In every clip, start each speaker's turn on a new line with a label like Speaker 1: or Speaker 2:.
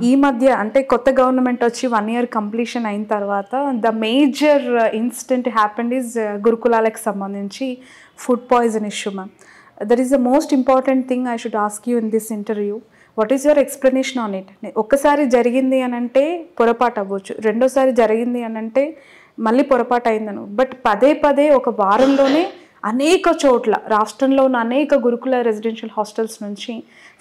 Speaker 1: ఈ మధ్య అంటే కొత్త గవర్నమెంట్ వచ్చి 1 year కంప్లీషన్ అయిన తర్వాత the major incident happened is గురుకులాలకు సంబంధించి food poison issue ma'am. That is the most important thing I should ask you in this interview. What is your explanation on it? ఒక్కసారి జరిగింది అని అంటే పొరపాటు అవ్వచ్చు, రెండోసారి జరిగింది అని అంటే మళ్ళీ పొరపాటు అయిందను, బట్ పదే పదే ఒక వారంలోనే అనేక చోట్ల రాష్ట్రంలో ఉన్న అనేక గురుకుల రెసిడెన్షియల్ హాస్టల్స్ నుంచి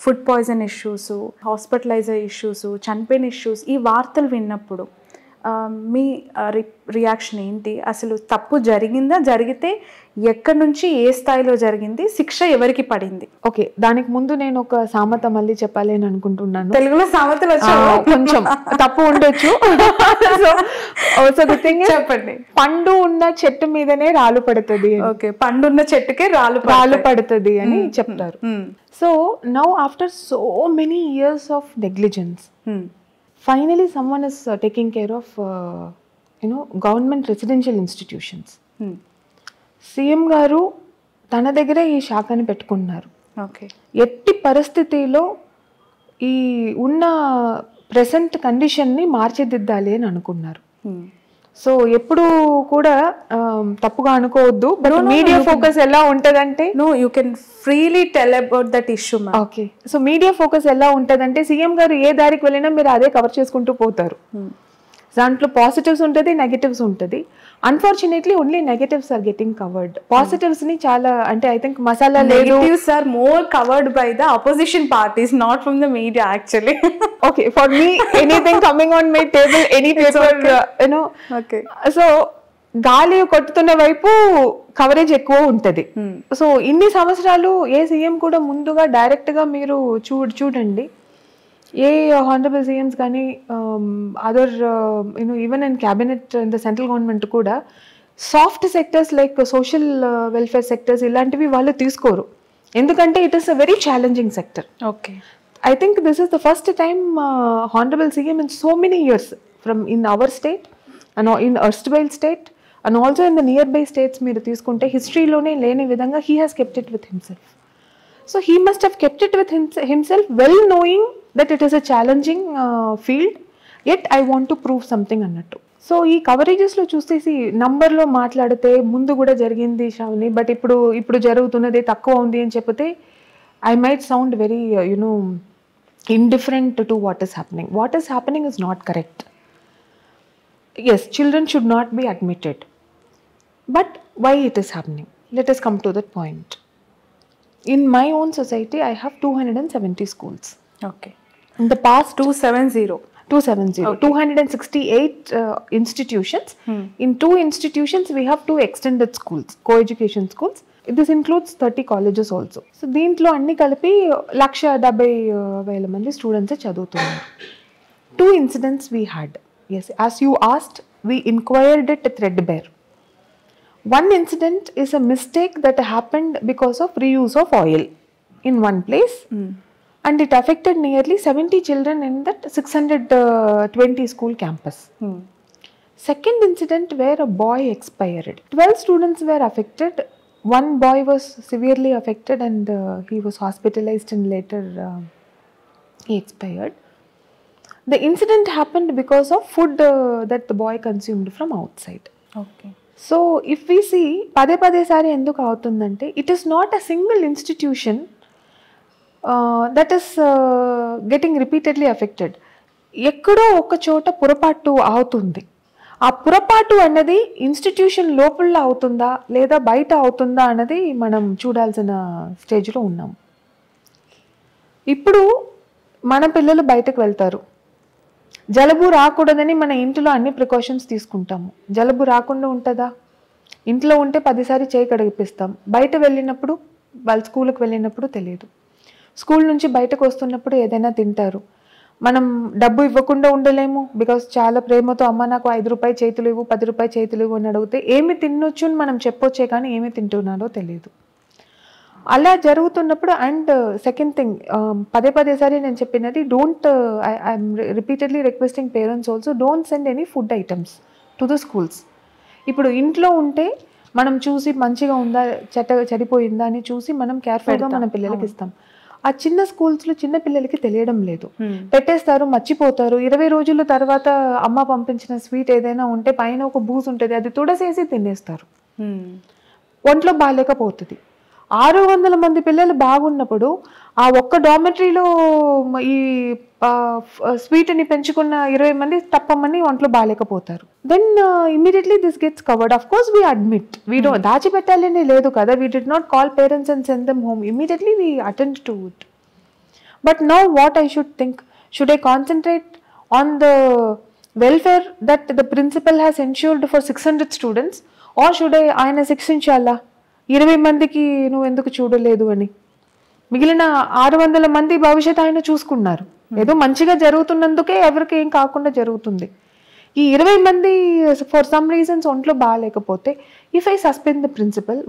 Speaker 1: ఫుడ్ పాయిజన్ ఇష్యూస్, హాస్పిటలైజర్ ఇష్యూస్, చనిపోయిన ఇష్యూస్, ఈ వార్తలు విన్నప్పుడు మీ రియాక్షన్ ఏంటి? అసలు తప్పు జరిగిందా? జరిగితే ఎక్కడి నుంచి ఏ స్థాయిలో జరిగింది? శిక్ష ఎవరికి పడింది?
Speaker 2: ఓకే, దానికి ముందు నేను ఒక సామెత మళ్ళీ చెప్పాలి అని అనుకుంటున్నాను.
Speaker 1: తెలుగులో సామెతలు
Speaker 2: కొంచెం తప్పు ఉండొచ్చు.
Speaker 1: చెప్పండి.
Speaker 2: పండు ఉన్న చెట్టు మీదనే రాళ్ళు పడుతుంది.
Speaker 1: ఓకే, పండున్న చెట్టుకే రాళ్ళు
Speaker 2: పడుతుంది అని చెప్తారు. So now after so many years of negligence, finally someone is taking care of government residential institutions. CM గారు తన దగ్గర ఈ శాఖని పెట్టుకున్నారు.
Speaker 1: ఓకే,
Speaker 2: ఎట్టి పరిస్థితిలో ఈ ఉన్న ప్రెసెంట్ కండిషన్ని మార్చిదిద్దాలి అని అనుకున్నారు. సో ఎప్పుడు కూడా తప్పుగా అనుకోవద్దు, బట్ మీడియా ఫోకస్ ఎలా ఉంటదంటే
Speaker 1: you can freely tell about that issue.
Speaker 2: Okay, so media focus ఎలా ఉంటదంటే సీఎం గారు ఏ దారికి వెళ్ళినా మీరు అదే కవర్ చేసుకుంటూ పోతారు. దాంట్లో పాజిటివ్స్ ఉంటుంది, నెగటివ్స్ ఉంటుంది. Unfortunately only negatives are getting covered. Positives ని చాలా అంటే I think masala
Speaker 1: negatives are more covered by the opposition parties, not from the media actually.
Speaker 2: Okay, for me anything coming on my table, any paper,
Speaker 1: okay,
Speaker 2: so గాలి కొట్టుతున్న వైపు coverage ఎక్కువ ఉంటుంది. So ఇన్ని సంవత్సరాలు ఏ CM కూడా ముందుగా డైరెక్ట్ గా మీరు చూడండి, ఏ హానరబుల్ సీఎంస్ కానీ other even in cabinet in the central government కూడా soft sectors like social welfare sectors ఇలాంటివి వాళ్ళు తీసుకోరు, ఎందుకంటే it is a very challenging sector.
Speaker 1: Okay,
Speaker 2: I think this is the first time honorable CM in so many years from in our state and in erstwhile state and also in the nearby states మీరు తీసుకుంటే హిస్టరీలోనే లేని విధంగా he has kept it with himself. So he must have kept it with himself well knowing that it is a challenging field, yet I want to prove something అన్నట్టు. So ఈ కవరేజెస్లో చూసేసి నంబర్లో మాట్లాడితే ముందు కూడా జరిగింది శ్రావణి, బట్ ఇప్పుడు జరుగుతున్నది తక్కువ ఉంది అని చెప్తే I might sound very indifferent to what is happening. What is happening is not correct. Yes, children should not be admitted. But why it is happening? Let us come to that point. In my own society, I have 270 schools.
Speaker 1: Okay.
Speaker 2: In the past
Speaker 1: 270.
Speaker 2: Okay. 268 institutions. In 2 institutions, we have 2 extended schools, co-education schools. This includes 30 colleges also. So దీంట్లో అన్ని కలిపి 170,000 మంది students చదువుతున్నారు. 2 incidents we had. Yes, as you asked, we inquired it threadbare. One incident is a mistake that happened because of reuse of oil in one place, and it affected nearly 70 children in that 620 school campus. Second incident where a boy expired. 12 students were affected. One boy was severely affected and he was hospitalized and later he expired. The incident happened because of food that the boy consumed from outside.
Speaker 1: Okay.
Speaker 2: So if we see pade sari enduku avutundante, it is not a single institution that is getting repeatedly affected. ఎక్కడో ఒక చోట పొరపాటు అవుతుంది. ఆ పొరపాటు అన్నది institution లోపల అవుతుందా లేదా బయట అవుతుందా అన్నది మనం చూడాల్సిన స్టేజ్లో ఉన్నాం. ఇప్పుడు మన పిల్లలు బయటకు వెళ్తారు, జలుబు రాకూడదని మన ఇంట్లో అన్ని ప్రికాషన్స్ తీసుకుంటాము. జలుబు రాకుండా ఉంటుందా? ఇంట్లో ఉంటే 10 సార్లు చేయి కడిగిపిస్తాం, బయట వెళ్ళినప్పుడు వాళ్ళ స్కూల్కి వెళ్ళినప్పుడు తెలియదు. స్కూల్ నుంచి బయటకు వస్తున్నప్పుడు ఏదైనా తింటారు, మనం డబ్బు ఇవ్వకుండా ఉండలేము, బికాస్ చాలా ప్రేమతో అమ్మ నాకు 5 రూపాయలు చేతులు ఇవ్వు, 10 రూపాయలు చేతులు ఇవ్వు అని అడిగితే ఏమి తినొచ్చు అని మనం చెప్పొచ్చే కానీ ఏమి తింటున్నారో తెలియదు. అలా జరుగుతున్నప్పుడు అండ్ సెకండ్ థింగ్, పదే సారి నేను చెప్పినది, I'm repeatedly requesting parents also don't send any food items to the schools. ఇప్పుడు ఇంట్లో ఉంటే మనం చూసి మంచిగా ఉందా చెడిపోయిందా అని చూసి మనం కేర్ఫుల్గా మన పిల్లలకి ఇస్తాం. ఆ చిన్న స్కూల్స్లో చిన్న పిల్లలకి తెలియడం లేదు. పెట్టేస్తారు, మర్చిపోతారు. 20 రోజుల తర్వాత అమ్మ పంపించిన స్వీట్ ఏదైనా ఉంటే పైన ఒక బూజు ఉంటుంది, అది తుడసేసి తినేస్తారు. ఒంట్లో బాగాలేకపోతుంది. 600 మంది పిల్లలు బాగున్నప్పుడు ఆ ఒక్క డార్మెటరీలో ఈ స్వీట్ని పెంచుకున్న 20 మంది తప్పమని ఒంట్లో బాగాలేకపోతారు. Then immediately this gets covered. Of course we admit, we don't దాచిపెట్టాలని లేదు కదా, we did not call parents and send them home. Immediately we attend to it. But now what I should think, should I concentrate on the welfare that the principal has ensured for 600 students, or should I ఆయన శిక్షించాలా 20 మందికి నువ్వు ఎందుకు చూడలేదు అని? మిగిలిన 600 మంది భవిష్యత్ ఆయన చూసుకున్నారు. ఏదో మంచిగా జరుగుతున్నందుకే ఎవరికి ఏం కాకుండా జరుగుతుంది. ఈ 20 మంది ఫర్ సమ్ రీజన్స్ ఒంట్లో బాగాలేకపోతే, if I suspend the principal,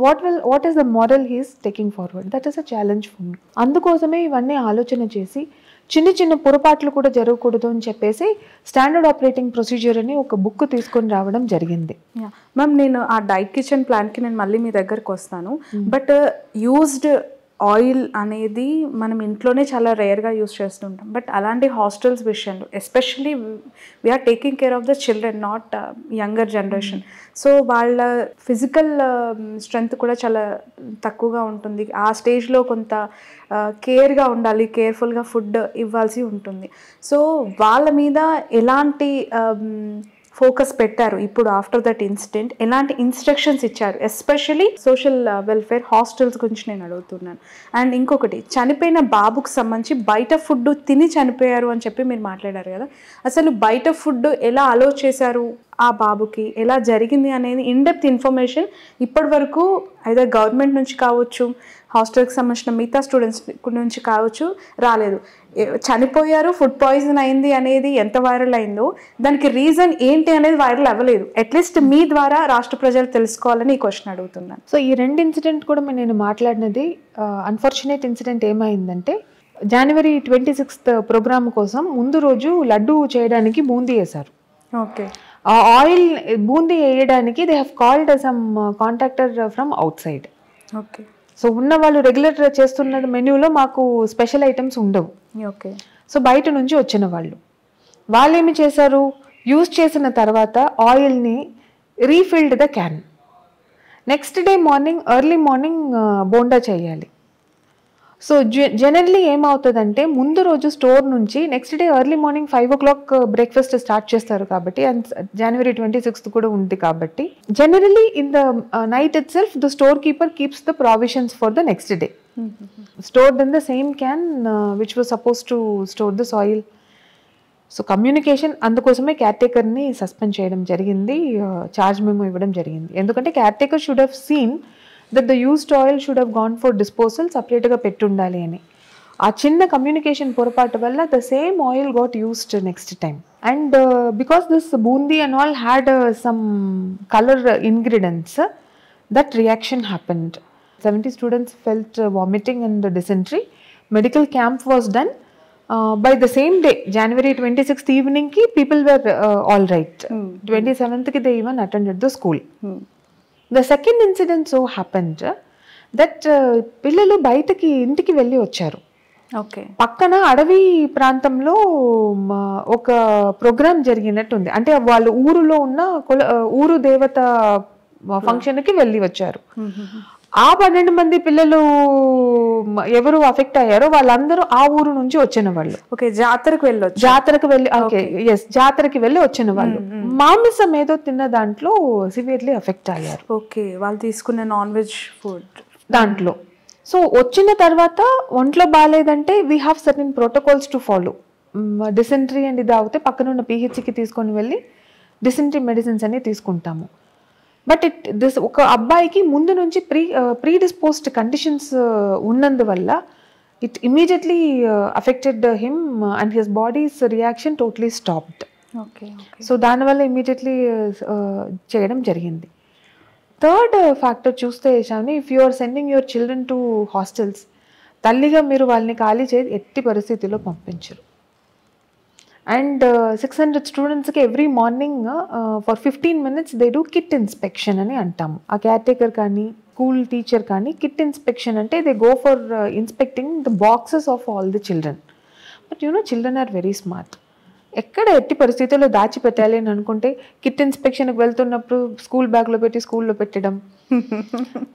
Speaker 2: what is the moral he's taking forward? That is a challenge for me. అందుకోసమే ఇవన్నీ ఆలోచన చేసి చిన్న చిన్న పొరపాట్లు కూడా జరగకూడదు అని చెప్పేసి స్టాండర్డ్ ఆపరేటింగ్ ప్రొసీజర్ అని ఒక బుక్ తీసుకొని రావడం జరిగింది.
Speaker 1: మ్యామ్, నేను ఆ డైట్ కిచెన్ ప్లాన్కి నేను మళ్ళీ మీ దగ్గరకు వస్తాను. బట్ యూజ్డ్ ఆయిల్ అనేది మనం ఇంట్లోనే చాలా రేర్గా యూజ్ చేస్తుంటాం. బట్ అలాంటి హాస్టల్స్ విషయంలో especially we're taking care of the children, not younger generation. So వాళ్ళ ఫిజికల్ స్ట్రెంగ్త్ కూడా చాలా తక్కువగా ఉంటుంది. ఆ స్టేజ్లో కొంత కేర్గా ఉండాలి, కేర్ఫుల్గా ఫుడ్ ఇవ్వాల్సి ఉంటుంది. సో వాళ్ళ మీద ఎలాంటి ఫోకస్ పెట్టారు ఇప్పుడు ఆఫ్టర్ దట్ ఇన్సిడెంట్? ఎలాంటి ఇన్స్ట్రక్షన్స్ ఇచ్చారు? ఎస్పెషలీ సోషల్ వెల్ఫేర్ హాస్టల్స్ గురించి నేను అడుగుతున్నాను. అండ్ ఇంకొకటి, చనిపోయిన బాబుకు సంబంధించి బయట ఫుడ్ తిని చనిపోయారు అని చెప్పి మీరు మాట్లాడారు కదా, అసలు బయట ఫుడ్ ఎలా అలో చేశారు ఆ బాబుకి, ఎలా జరిగింది అనేది ఇన్డెప్త్ ఇన్ఫర్మేషన్ ఇప్పటి వరకు అయితే గవర్నమెంట్ నుంచి కావచ్చు, హాస్టల్కి సంబంధించిన మిగతా స్టూడెంట్స్ నుంచి కావచ్చు రాలేదు. చనిపోయారు, ఫుడ్ పాయిజన్ అయింది అనేది ఎంత వైరల్ అయిందో, దానికి రీజన్ ఏంటి అనేది వైరల్ అవ్వలేదు. అట్లీస్ట్ మీ ద్వారా రాష్ట్ర ప్రజలు తెలుసుకోవాలని ఈ క్వశ్చన్ అడుగుతున్నాను.
Speaker 2: సో ఈ 2 ఇన్సిడెంట్ కూడా నేను మాట్లాడినది అన్ఫార్చునేట్ ఇన్సిడెంట్ ఏమైందంటే, జనవరి 26th ప్రోగ్రామ్ కోసం ముందు రోజు లడ్డు చేయడానికి బూందీ వేశారు.
Speaker 1: ఓకే.
Speaker 2: ఆ ఆయిల్ బూందీ వేయడానికి they have called some contractor from out side.
Speaker 1: Okay.
Speaker 2: So ఉన్న వాళ్ళు రెగ్యులర్ చేస్తున్న మెన్యూలో మాకు స్పెషల్ ఐటమ్స్ ఉండవు.
Speaker 1: ఓకే.
Speaker 2: సో బయట నుంచి వచ్చిన వాళ్ళు ఏమి చేశారు, యూజ్ చేసిన తర్వాత ఆయిల్ని refilled the can. Next day morning early morning bonda చేయాలి. సో జనరల్లీ ఏమవుతుందంటే, ముందు రోజు స్టోర్ నుంచి next day early morning 5 o'clock breakfast start చేస్తారు కాబట్టి, అండ్ జనవరి 26th కూడా ఉంది కాబట్టి, generally in the night itself the store keeper keeps the provisions for the next day stored in the same can which was suppose to store the soil. So communication, అందుకోసమే care టేకర్ని suspend చేయడం జరిగింది, charge memo ఇవ్వడం జరిగింది. ఎందుకంటే care taker should have seen that the used oil should have gone for disposal, separately పెట్టుండాలి అని. ఆ చిన్న communication పొరపాటు వల్ల the same oil got used next time. And because this bundi and all had some color ingredients, that reaction happened. 70 students felt vomiting and dysentery. Medical camp was done. By the same day, January 26th evening ki people were all right. 27th ki they even attended the school. The second incident so happened that పిల్లలు బయటకి ఇంటికి వెళ్ళి వచ్చారు.
Speaker 1: Okay.
Speaker 2: పక్కన అడవి ప్రాంతంలో ఒక programme జరిగినట్టుంది. అంటే వాళ్ళు ఊరులో ఉన్న ఊరు దేవత ఫంక్షన్కి వెళ్ళి వచ్చారు. ఆ 12 మంది పిల్లలు ఎవరు అఫెక్ట్ అయ్యారో వాళ్ళందరూ ఆ ఊరు నుంచి వచ్చిన వాళ్ళు.
Speaker 1: ఓకే. జాతరకు వెళ్ళి
Speaker 2: ఓకే, ఎస్, జాతరకి వెళ్ళి వచ్చిన వాళ్ళు మాంసం ఏదో తిన్న దాంట్లో సివియర్లీ అఫెక్ట్ అయ్యారు.
Speaker 1: ఓకే. వాళ్ళు తీసుకున్న నాన్ వెజ్ ఫుడ్
Speaker 2: దాంట్లో. సో వచ్చిన తర్వాత ఒంట్లో బాగాలేదంటే we have certain protocols to follow. Dysentery and ఇది అవుతే పక్కనున్న పిహెచ్సికి తీసుకొని వెళ్ళి డిసెంట్రీ మెడిసిన్స్ అన్ని తీసుకుంటాము. బట్ ఒక అబ్బాయికి ముందు నుంచి ప్రీడిస్పోజ్డ్ కండిషన్స్ ఉన్నందువల్ల it immediately affected him and his body's reaction totally stopped.
Speaker 1: Okay.
Speaker 2: So దానివల్ల ఇమీడియట్లీ చేయడం జరిగింది. థర్డ్ ఫ్యాక్టర్ చూస్తే షాని, if you are sending your children to hostels, తల్లిగా మీరు వాళ్ళని ఖాళీ చేసి ఎట్టి పరిస్థితిలో పంపించరు. అండ్ 600 స్టూడెంట్స్కి every morning for 15 minutes they do kit inspection అని అంటాము. ఆ కేర్ టేకర్ కానీ స్కూల్ టీచర్ కానీ కిట్ ఇన్స్పెక్షన్ అంటే they go for inspecting the boxes of all the children. But children are very smart. ఎక్కడ ఎట్టి పరిస్థితుల్లో దాచిపెట్టాలి అని అనుకుంటే కిట్ ఇన్స్పెక్షన్కి వెళ్తున్నప్పుడు స్కూల్ బ్యాగ్లో పెట్టి స్కూల్లో పెట్టడం,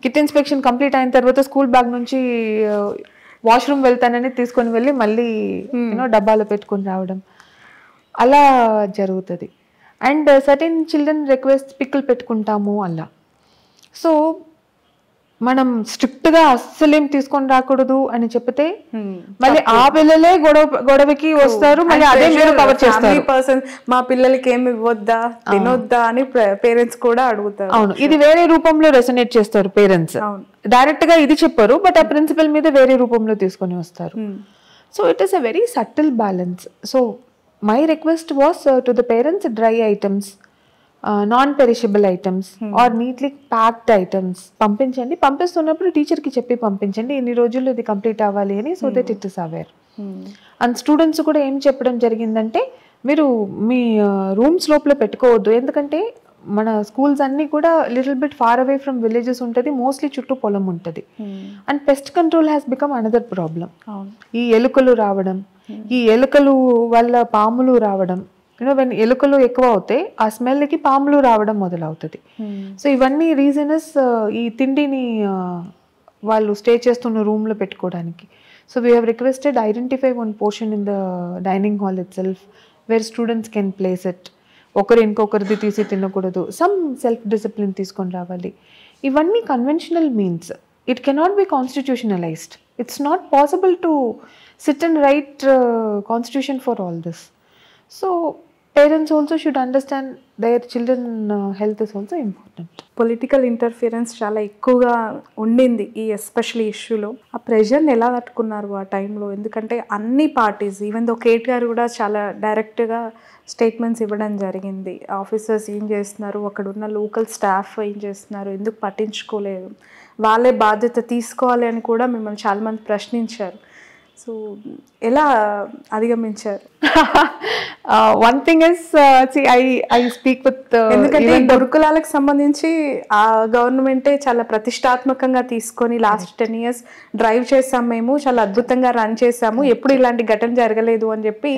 Speaker 2: కిట్ ఇన్స్పెక్షన్ కంప్లీట్ అయిన తర్వాత స్కూల్ బ్యాగ్ నుంచి వాష్రూమ్ వెళ్తానని తీసుకొని వెళ్ళి మళ్ళీ డబ్బాలో పెట్టుకొని రావడం, అలా జరుగుతుంది. అండ్ సర్టెన్ చిల్డ్రన్ రిక్వెస్ట్ పిక్కులు పెట్టుకుంటాము అలా. సో మనం స్ట్రిక్ట్గా అస్సలేం తీసుకొని రాకూడదు అని చెప్తే మళ్ళీ ఆ పిల్లలే గొడవకి వస్తారు, మళ్ళీ అదే మీరు కవర్ చేస్తారు.
Speaker 1: మా పిల్లలకి ఏమి ఇవ్వద్దా తినొద్దా అని పేరెంట్స్ కూడా అడుగుతారు.
Speaker 2: అవును, ఇది వేరే రూపంలో రెసనేట్ చేస్తారు పేరెంట్స్. డైరెక్ట్ గా ఇది చెప్పారు, బట్ ఆ ప్రిన్సిపల్ మీద వేరే రూపంలో తీసుకొని వస్తారు. So it is a very subtle balance. So my request was to the parents, dry items, non perishable items or neatly packed items పంపించండి. పంపిస్తున్నప్పుడు టీచర్కి చెప్పి పంపించండి, ఇన్ని రోజుల్లో ఇది కంప్లీట్ అవ్వాలి అని, so that it is aware. And students కూడా ఏం చెప్పడం జరిగిందంటే, మీరు మీ రూమ్స్ లోపల పెట్టుకోవద్దు, ఎందుకంటే మన స్కూల్స్ అన్నీ కూడా little bit far away from villages ఉంటుంది, మోస్ట్లీ చుట్టూ పొలం ఉంటుంది. And pest control has become another problem. ఈ ఎలుకలు రావడం, ఈ ఎలుకలు వల్ల పాములు రావడం, వెన్ ఎలుకలు ఎక్కువ అవుతాయి ఆ స్మెల్కి పాములు రావడం మొదలవుతుంది. సో ఇవన్నీ రీజన్స్ ఈ తిండిని వాళ్ళు స్టే చేస్తున్న రూమ్లో పెట్టుకోవడానికి. So we have requested identify one portion in the dining hall itself where students can place it. ఒకరు ఇంకొకరిది తీసి తినకూడదు, సమ్ సెల్ఫ్ డిసిప్లిన్ తీసుకొని రావాలి. ఇవన్నీ conventional means, it cannot be constitutionalized. It's not possible to sit and write constitution for all this. So parents also should understand their children health is also important.
Speaker 1: Political interference చాలా ఎక్కువగా ఉండింది ఈ especially ఇష్యూలో. ఆ ప్రెషర్ని ఎలా తట్టుకున్నారు ఆ టైంలో? ఎందుకంటే అన్ని పార్టీస్, ఈవెన్ దో కేటీఆర్ కూడా చాలా డైరెక్ట్గా స్టేట్మెంట్స్ ఇవ్వడం జరిగింది. ఆఫీసర్స్ ఏం చేస్తున్నారు, అక్కడ ఉన్న లోకల్ స్టాఫ్ ఏం చేస్తున్నారు, ఎందుకు పట్టించుకోలేదు, వాళ్ళే బాధ్యత తీసుకోవాలి అని కూడా మిమ్మల్ని చాలామంది ప్రశ్నించారు. సో ఎలా అధిగమించారు?
Speaker 2: One thing is I speak with,
Speaker 1: ఎందుకంటే గురుకులాలకు సంబంధించి ఆ గవర్నమెంటే చాలా ప్రతిష్టాత్మకంగా తీసుకొని లాస్ట్ 10 years డ్రైవ్ చేసాం, మేము చాలా అద్భుతంగా రన్ చేసాము, ఎప్పుడు ఇలాంటి ఘటన జరగలేదు అని చెప్పి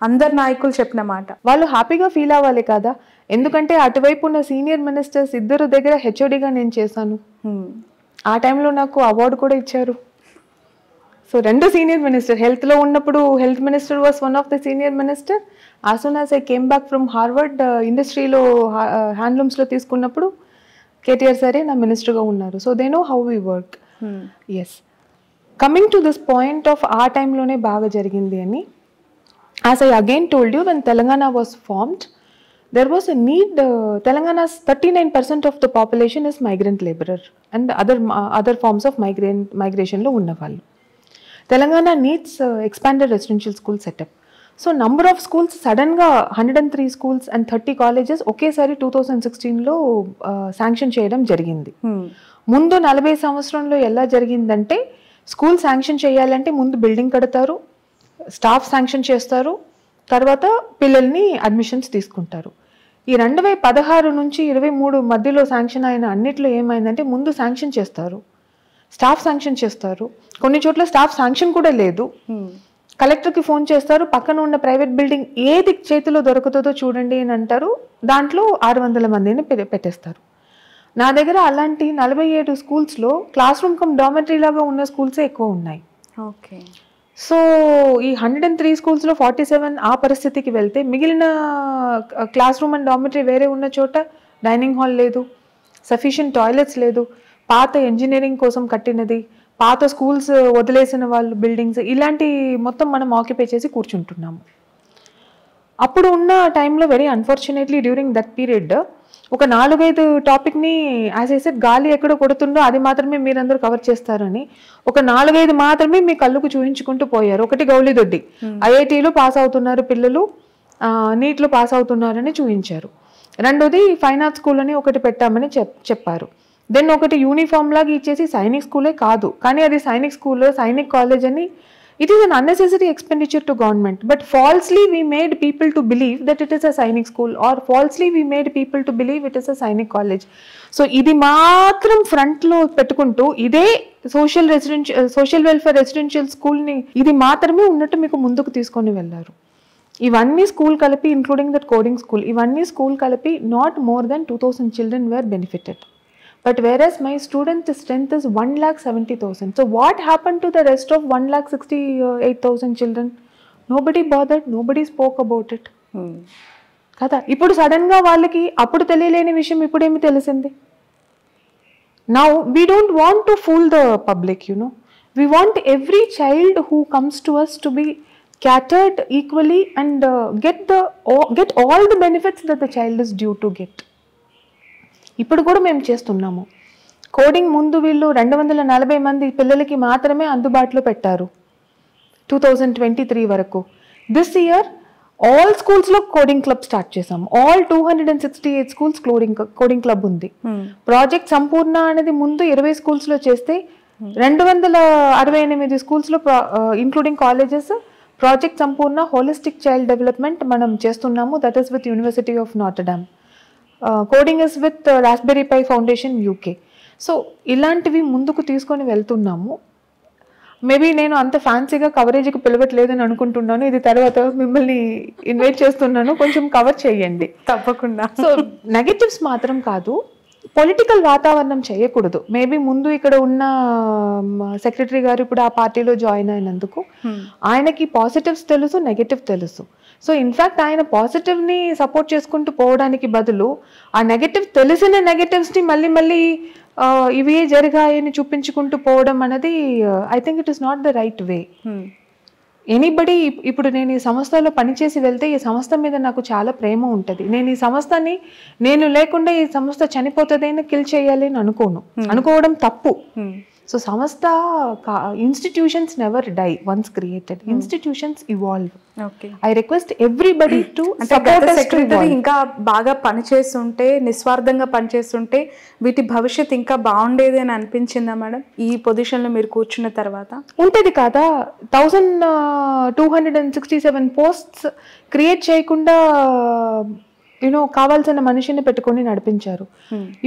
Speaker 1: అందరు నాయకులు చెప్పిన మాట.
Speaker 2: వాళ్ళు హ్యాపీగా ఫీల్ అవ్వాలి కదా, ఎందుకంటే అటువైపు ఉన్న సీనియర్ మినిస్టర్స్ ఇద్దరు దగ్గర హెచ్ఓడిగా నేను చేశాను. ఆ టైంలో నాకు అవార్డు కూడా ఇచ్చారు. సో 2 సీనియర్ మినిస్టర్, హెల్త్లో ఉన్నప్పుడు health minister was one of the senior minister. As soon as I came back from Harvard, ఇండస్ట్రీలో హ్యాండ్లూమ్స్లో తీసుకున్నప్పుడు కేటీఆర్ సరే నా మినిస్టర్గా ఉన్నారు. So they know how we work. Yes, coming to this point of ఆ టైంలోనే బాగా జరిగింది అని, as I again told you, when Telangana was formed there was a need. Telangana's 39% of the population is migrant laborer and other forms of migration lo unna vallu. Telangana needs expanded residential school setup. So number of schools sudden ga 103 schools and 30 colleges okesari 2016 lo sanction cheyadam jarigindi. Mundu 40 సంవత్సరంలో ఎలా జరిగిందంటే, school sanction చేయాలంటే ముందు building కడతారు, staff sanction చేస్తారు, తర్వాత పిల్లల్ని admissions తీసుకుంటారు. ఈ 2016 నుంచి 23 మధ్యలో శాంక్షన్ అయిన అన్నిట్లో ఏమైందంటే, ముందు శాంక్షన్ చేస్తారు, స్టాఫ్ శాంక్షన్ చేస్తారు, కొన్ని చోట్ల స్టాఫ్ శాంక్షన్ కూడా లేదు, కలెక్టర్కి ఫోన్ చేస్తారు, పక్కన ఉన్న ప్రైవేట్ బిల్డింగ్ ఏది చేతిలో దొరుకుతుందో చూడండి అని అంటారు, దాంట్లో 600 మందిని పెట్టేస్తారు. నా దగ్గర అలాంటి 47 స్కూల్స్లో క్లాస్ రూమ్ కమ్ డామెటరీ లాగా ఉన్న స్కూల్సే ఎక్కువ ఉన్నాయి.
Speaker 1: ఓకే.
Speaker 2: సో ఈ 103 స్కూల్స్లో 47 ఆ పరిస్థితికి వెళ్తే, మిగిలిన క్లాస్ రూమ్ అండ్ డామెటరీ వేరే ఉన్న చోట డైనింగ్ హాల్ లేదు, సఫిషియంట్ టాయిలెట్స్ లేదు, పాత ఇంజనీరింగ్ కోసం కట్టినది, పాత స్కూల్స్ వదిలేసిన వాళ్ళు బిల్డింగ్స్, ఇలాంటి మొత్తం మనం ఆక్యుపై చేసి కూర్చుంటున్నాము. అప్పుడు ఉన్న టైంలో very unfortunately during that period ఒక 4-5 టాపిక్ని యాజ్ ఐ సెడ్ గాలి ఎక్కడ కొడుతుందో అది మాత్రమే మీరందరూ కవర్ చేస్తారని ఒక 4-5 మాత్రమే మీ కళ్ళకు చూపించుకుంటూ పోయారు. ఒకటి గౌలిదొడ్డి, ఐఐటీలో పాస్ అవుతున్నారు పిల్లలు, నీట్లో పాస్ అవుతున్నారని చూపించారు. రెండోది ఫైన్ ఆర్ట్స్ స్కూల్ అని ఒకటి పెట్టామని చెప్పారు. దెన్ ఒకటి యూనిఫామ్ లాగా ఇచ్చేసి సైనిక్ స్కూలే కాదు, కానీ అది సైనిక్ స్కూల్, సైనిక్ కాలేజ్ అని It is an unnecessary expenditure to government, but falsely we made people to believe that it is a Sainik school, or falsely we made people to believe it is a Sainik college. So ఇది మాత్రం front లో పెట్టుకుంటూ ఇదే social welfare residential school ని ఇది మాత్రమే ఉన్నట్టు మీకు ముందుకు తీసుకొని వెళ్ళారు. ఇవన్నీ స్కూల్ కలిపి ఇంక్లూడింగ్ దట్ కోడింగ్ స్కూల్, ఇవన్నీ స్కూల్ కలిపి not more than 2000 children were benefited. But whereas my student strength is 1,70,000. So what happened to the rest of 1,68,000 children? Nobody bothered, nobody spoke about it. కదా ఇప్పుడు sudden గా వాళ్ళకి అప్పుడు తెలియలేని విషయం ఇప్పుడేమి తెలిసింది. Now we don't want to fool the public, you know. We want every child who comes to us to be catered equally and get all the benefits that the child is due to get. ఇప్పుడు కూడా మేము చేస్తున్నాము. Coding ముందు వీళ్ళు 240 మంది పిల్లలకి మాత్రమే అందుబాటులో పెట్టారు 2023 వరకు. దిస్ ఇయర్ ఆల్ స్కూల్స్లో కోడింగ్ క్లబ్ స్టార్ట్ చేసాము. ఆల్ 268 స్కూల్స్ కోడింగ్ క్లబ్ ఉంది. ప్రాజెక్ట్ సంపూర్ణ అనేది ముందు 20 స్కూల్స్లో చేస్తే 268 స్కూల్స్లో including colleges project Sampoorna holistic child development మనం చేస్తున్నాము. That is with university of Notre Dame. Coding is with Raspberry Pi Foundation UK. సో ఇలాంటివి ముందుకు తీసుకొని వెళ్తున్నాము. మేబీ నేను అంత ఫ్యాన్సీగా కవరేజ్కి పిలవట్లేదని అనుకుంటున్నాను. ఇది తర్వాత మిమ్మల్ని ఇన్వైట్ చేస్తున్నాను, కొంచెం కవర్ చేయండి
Speaker 1: తప్పకుండా.
Speaker 2: సో నెగటివ్స్ మాత్రం కాదు, పొలిటికల్ వాతావరణం చేయకూడదు. మేబీ ముందు ఇక్కడ ఉన్న సెక్రటరీ గారు ఇప్పుడు ఆ పార్టీలో జాయిన్ అయినందుకు ఆయనకి పాజిటివ్స్ తెలుసు, నెగటివ్ తెలుసు. సో ఇన్ఫ్యాక్ట్ ఆయన పాజిటివ్ని సపోర్ట్ చేసుకుంటూ పోవడానికి బదులు ఆ నెగటివ్ తెలిసిన నెగటివ్స్ని మళ్ళీ ఇవే జరిగాయని చూపించుకుంటూ పోవడం అనేది I think it is not the right way. Anybody ఇప్పుడు నేను ఈ సంస్థలో పనిచేసి వెళ్తే ఈ సంస్థ మీద నాకు చాలా ప్రేమ ఉంటుంది. నేను ఈ సంస్థని నేను లేకుండా ఈ సంస్థ చనిపోతుందని కిల్ చేయాలి అని అనుకోవడం తప్పు. సో సంస్థ institutions never die once created, institutions evolve. I request everybody to
Speaker 1: secretary ఇంకా బాగా పనిచేస్తుంటే, నిస్వార్థంగా పనిచేస్తుంటే వీటి భవిష్యత్ ఇంకా బాగుండేది అని అనిపించిందా మేడం ఈ పొజిషన్లో మీరు కూర్చున్న తర్వాత?
Speaker 2: ఉంటుంది కదా, 1267 పోస్ట్స్ క్రియేట్ చేయకుండా కావాల్సిన మనిషిని పెట్టుకొని నడిపించారు.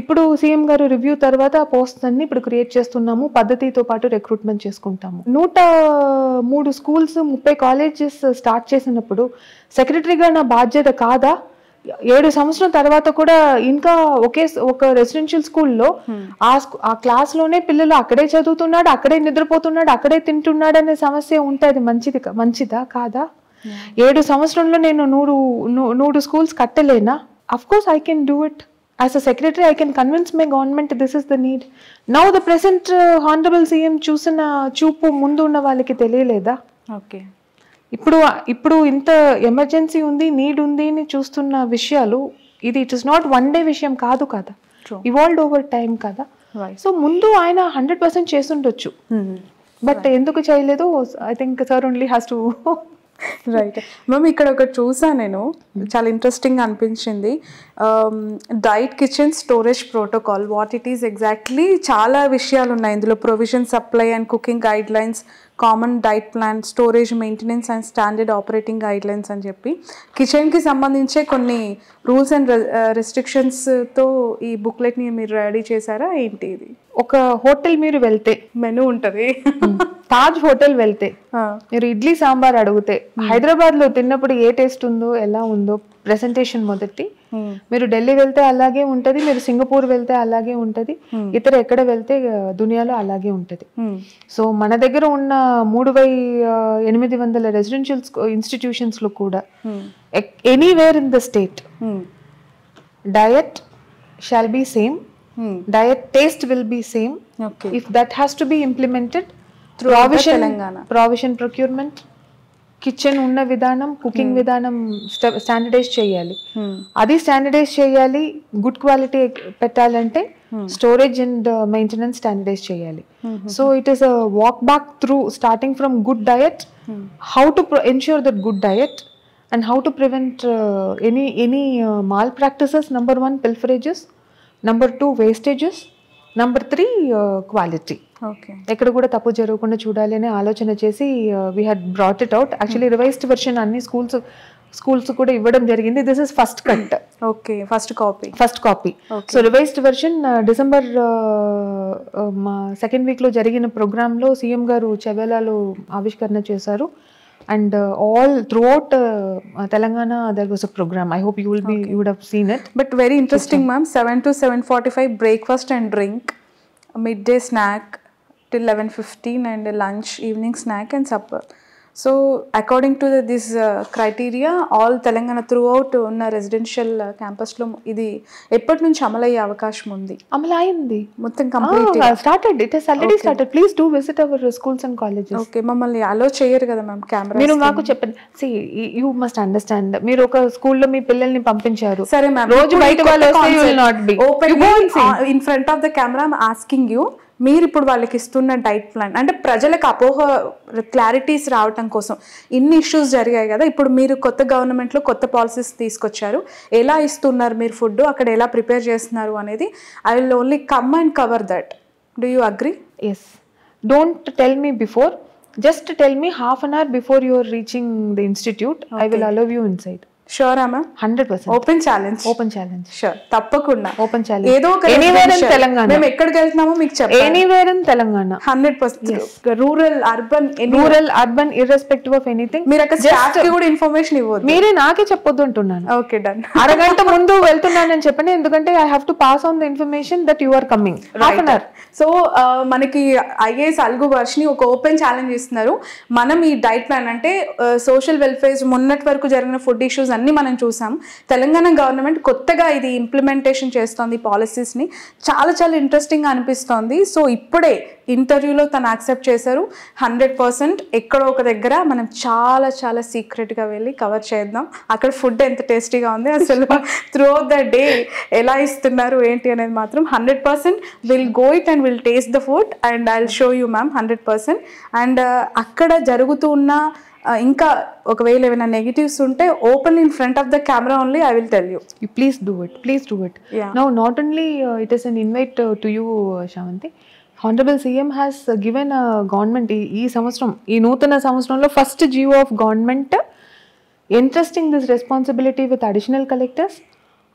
Speaker 2: ఇప్పుడు సీఎం గారు రివ్యూ తర్వాత ఆ పోస్ట్ అన్ని ఇప్పుడు క్రియేట్ చేస్తున్నాము, పద్ధతితో పాటు రిక్రూట్మెంట్ చేసుకుంటాము. 103 స్కూల్స్ 30 కాలేజెస్ స్టార్ట్ చేసినప్పుడు సెక్రటరీగా నా బాధ్యత కాదా? 7 సంవత్సరం తర్వాత కూడా ఇంకా ఒక రెసిడెన్షియల్ స్కూల్లో ఆ క్లాస్ లోనే పిల్లలు అక్కడే చదువుతున్నాడు, అక్కడే నిద్రపోతున్నాడు, అక్కడే తింటున్నాడు అనే సమస్య ఉంటే అది మంచిదా కాదా? 7 సంవత్సరంలో నేను 100 స్కూల్స్ కట్టలేనా? Of course I can do it. As a secretary I can convince my government this is the need. Now the present honourable CM చూసిన చూపు ముందు ఉన్న వాళ్ళకి తెలియలేదా?
Speaker 1: ఓకే,
Speaker 2: ఇప్పుడు ఇంత ఎమర్జెన్సీ ఉంది, నీడ్ ఉంది అని చూస్తున్న విషయాలు ఇది it is not one day విషయం కాదు కదా, ఇవాల్వ్డ్ ఓవర్ టైం కదా. సో ముందు ఆయన 100% చేస్తుండొచ్చు, బట్ ఎందుకు చేయలేదు? I think sir only has to
Speaker 1: right ma'am. ఇక్కడ ఒకటి చూసాను నేను, చాలా ఇంట్రెస్టింగ్ అనిపించింది. Diet kitchen storage protocol, what it is exactly. చాలా విషయాలు ఉన్నాయి ఇందులో. Provision, supply and cooking guide lines, common diet plan, storage maintenance and standard operating guide lines అని చెప్పి కిచెన్కి సంబంధించే కొన్ని రూల్స్ అండ్ రెస్ట్రిక్షన్స్తో ఈ బుక్లెట్ని మీరు రెడీ చేశారా ఏంటి? ఇది
Speaker 2: ఒక హోటల్ మీరు వెళ్తే మెనూ ఉంటుంది. తాజ్ హోటల్ వెళ్తే మీరు ఇడ్లీ సాంబార్ అడిగితే హైదరాబాద్ లో తిన్నప్పుడు ఏ టేస్ట్ ఉందో ఎలా ఉందో ప్రెసెంటేషన్ మొదటి, మీరు ఢిల్లీ వెళ్తే అలాగే ఉంటది, మీరు సింగపూర్ వెళ్తే అలాగే ఉంటది, ఇతర ఎక్కడ వెళ్తే దునియాలో అలాగే ఉంటది. సో మన దగ్గర ఉన్న 3800 రెసిడెన్షియల్ ఇన్స్టిట్యూషన్స్ లో కూడా anywhere in the state diet shall be same, diet taste will be same. Okay. If that has to be implemented through provision procurement, kitchen unna vidanam, cooking vidanam standardize cheyali. Adi standardize cheyali, good quality pettalante storage and maintenance standardize cheyali. So it is a walk back through starting from good diet, how to ensure that good diet and how to prevent any malpractices. Number 1, pilferages. Number 2, wastages. Number 3, quality.
Speaker 1: Okay
Speaker 2: ఎక్కడ కూడా తప్పు జరగకుండా చూడాలి అనే ఆలోచన చేసి we had brought it out. Actually revised version అన్ని schools కూడా ఇవ్వడం జరిగింది. This is first cut.
Speaker 1: Okay first copy.
Speaker 2: So revised version December మా సెకండ్ వీక్లో జరిగిన ప్రోగ్రాంలో సీఎం గారు చెవెలాలో ఆవిష్కరణ చేశారు. And all throughout Telangana there was a program. I hope you would have seen it.
Speaker 1: But very interesting, ma'am. 7 to 7:45 breakfast and drink, midday snack till 11:15, and lunch, evening snack and supper. So according to this criteria, all Telangana throughout ఉన్న residential క్యాంపస్లో ఇది ఎప్పటి నుంచి అమలయ్యే అవకాశం ఉంది?
Speaker 2: అమలైంది
Speaker 1: మొత్తం complete
Speaker 2: started. It has already started. Please do visit our schools and colleges.
Speaker 1: Okay మమ్మల్ని అలో చేయరు కదా మ్యామ్ కెమెరా?
Speaker 2: మీరు మాకు చెప్పండి. సి యూ మస్ట్ అండర్స్టాండ్, మీరు ఒక స్కూల్లో మీ పిల్లల్ని పంపించారు.
Speaker 1: సరే మ్యామ్,
Speaker 2: రోజు బయట వాళ్ళు వస్తే you will not be
Speaker 1: open in front of the camera. I am asking you, మీరు ఇప్పుడు వాళ్ళకి ఇస్తున్న డైట్ ప్లాన్ అంటే ప్రజలకు అపోహ క్లారిటీస్ రావటం కోసం ఇన్ని ఇష్యూస్ జరిగాయి కదా, ఇప్పుడు మీరు కొత్త గవర్నమెంట్లో కొత్త పాలసీస్ తీసుకొచ్చారు, ఎలా ఇస్తున్నారు మీరు ఫుడ్, అక్కడ ఎలా ప్రిపేర్ చేస్తున్నారు అనేది I will only come and cover that. Do you agree?
Speaker 2: Yes. Don't tell me before, just tell me half an hour before you are reaching the institute. I will allow you inside.
Speaker 1: షూరా ma'am?
Speaker 2: 100%.
Speaker 1: Open challenge.
Speaker 2: Sure,
Speaker 1: తప్పకుండా
Speaker 2: open challenge.
Speaker 1: ఏదో ఒక
Speaker 2: anywhere in Telangana,
Speaker 1: మేము ఎక్కడికి వెళ్తున్నామో మీకు చెప్పండి.
Speaker 2: Anywhere in Telangana
Speaker 1: 100%. Rural
Speaker 2: urban irrespective of anything.
Speaker 1: మీరు అక్కడ స్టాఫ్ కి కూడా ఇన్ఫర్మేషన్ ఇవ్వదు.
Speaker 2: మీరే నాకే చెప్పొద్దు అంటున్నాను.
Speaker 1: Okay done.
Speaker 2: అరగంట ముందు వెళ్తున్నానని చెప్పండి, ఎందుకంటే I have to pass on the information that you are coming. Half an hour.
Speaker 1: So మనకి ఐఏఎస్ అల్గు వర్షిని ఒక ఓపెన్ ఛాలెంజ్ ఇస్తున్నారు. మనం ఈ డైట్ ప్లాన్ అంటే సోషల్ వెల్ఫేర్ మొన్నటి వరకు జరిగిన ఫుడ్ ఇష్యూస్ అన్ని మనం చూసాం. తెలంగాణ గవర్నమెంట్ కొత్తగా ఇది ఇంప్లిమెంటేషన్ చేస్తోంది పాలసీస్ని. చాలా చాలా ఇంట్రెస్టింగ్గా అనిపిస్తోంది. సో ఇప్పుడే ఇంటర్వ్యూలో తను యాక్సెప్ట్ చేశారు. 100% ఎక్కడో ఒక దగ్గర మనం చాలా చాలా సీక్రెట్గా వెళ్ళి కవర్ చేద్దాం. అక్కడ ఫుడ్ ఎంత టేస్టీగా ఉంది, అసలు త్రూ అవుట్ ద డే ఎలా ఇస్తున్నారు ఏంటి అనేది మాత్రం 100% will go it and will taste the food and I will show you ma'am 100%. And అక్కడ జరుగుతూ ఉన్న ఇంకా ఒకవేళ ఏమైనా నెగిటివ్స్ ఉంటే open in front of the camera only I will tell you.
Speaker 2: Please do it. Now not only it is an invite to you Sravanthi. Honourable CM has given government ఈ సంవత్సరం, ఈ నూతన సంవత్సరంలో first GO of government entrusting this responsibility with additional collectors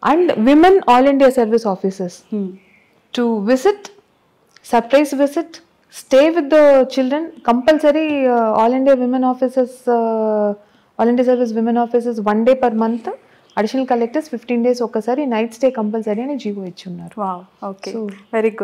Speaker 2: and women all India service officers to visit, surprise visit, stay with the children. Compulsory all India women officers, all India service women officers 1 day per month, additional collectors 15 days ఒకసారి, night stay compulsory అని GO ఇచ్చున్నారు.
Speaker 1: Wow, okay, very good.